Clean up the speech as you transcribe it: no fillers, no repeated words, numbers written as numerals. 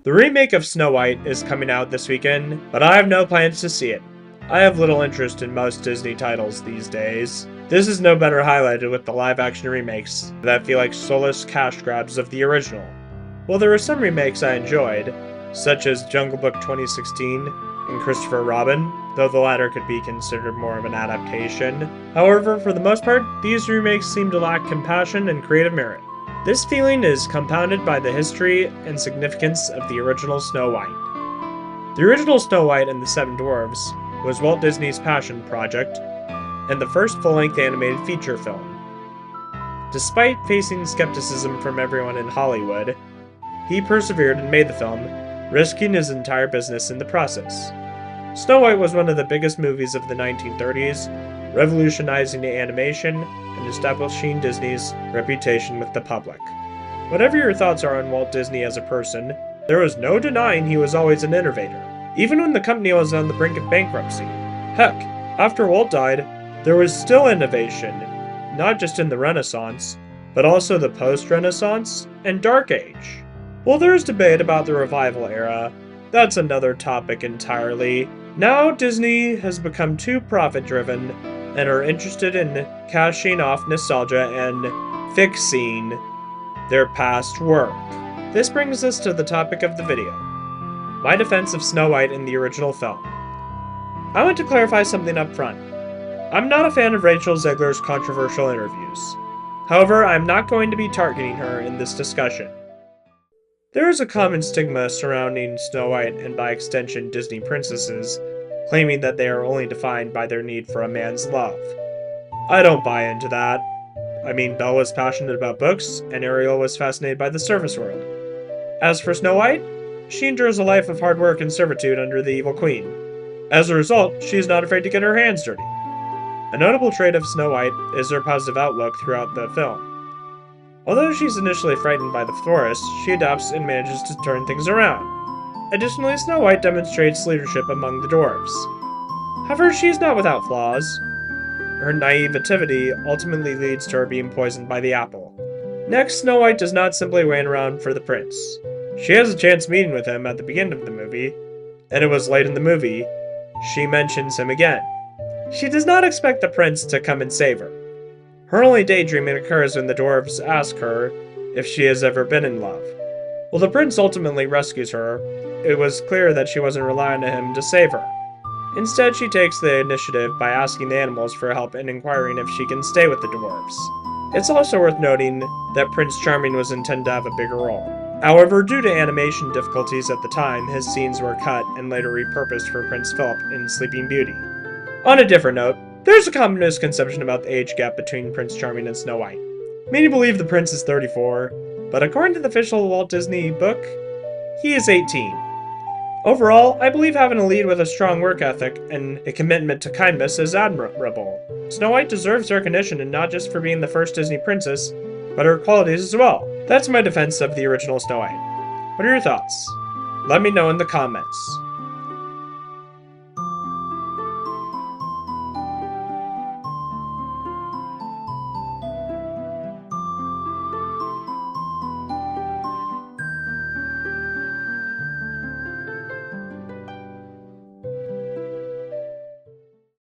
The remake of Snow White is coming out this weekend, but I have no plans to see it. I have little interest in most Disney titles these days. This is no better highlighted with the live-action remakes that feel like soulless cash grabs of the original. While there were some remakes I enjoyed, such as Jungle Book 2016 and Christopher Robin, though the latter could be considered more of an adaptation. However, for the most part, these remakes seem to lack compassion and creative merit. This feeling is compounded by the history and significance of the original Snow White. The original Snow White and the Seven Dwarfs was Walt Disney's passion project and the first full-length animated feature film. Despite facing skepticism from everyone in Hollywood, he persevered and made the film, risking his entire business in the process. Snow White was one of the biggest movies of the 1930s, revolutionizing animation and establishing Disney's reputation with the public. Whatever your thoughts are on Walt Disney as a person, there was no denying he was always an innovator, even when the company was on the brink of bankruptcy. Heck, after Walt died, there was still innovation, not just in the Renaissance, but also the post-Renaissance and Dark Age. While there is debate about the revival era, that's another topic entirely. Now Disney has become too profit-driven and are interested in cashing off nostalgia and fixing their past work. This brings us to the topic of the video, my defense of Snow White in the original film. I want to clarify something up front. I'm not a fan of Rachel Zegler's controversial interviews. However, I'm not going to be targeting her in this discussion. There is a common stigma surrounding Snow White and by extension Disney princesses, claiming that they are only defined by their need for a man's love. I don't buy into that. I mean, Belle was passionate about books, and Ariel was fascinated by the surface world. As for Snow White, she endures a life of hard work and servitude under the evil queen. As a result, she is not afraid to get her hands dirty. A notable trait of Snow White is her positive outlook throughout the film. Although she's initially frightened by the forest, she adapts and manages to turn things around. Additionally, Snow White demonstrates leadership among the dwarves. However, she is not without flaws. Her naivety ultimately leads to her being poisoned by the apple. Next, Snow White does not simply wait around for the prince. She has a chance meeting with him at the beginning of the movie, and it was late in the movie she mentions him again. She does not expect the prince to come and save her. Her only daydreaming occurs when the dwarves ask her if she has ever been in love. While the prince ultimately rescues her, it was clear that she wasn't relying on him to save her. Instead, she takes the initiative by asking the animals for help and inquiring if she can stay with the dwarves. It's also worth noting that Prince Charming was intended to have a bigger role. However, due to animation difficulties at the time, his scenes were cut and later repurposed for Prince Philip in Sleeping Beauty. On a different note, there's a common misconception about the age gap between Prince Charming and Snow White. Many believe the prince is 34, but according to the official Walt Disney Book, he is 18. Overall, I believe having a lead with a strong work ethic and a commitment to kindness is admirable. Snow White deserves recognition, and not just for being the first Disney princess, but her qualities as well. That's my defense of the original Snow White. What are your thoughts? Let me know in the comments.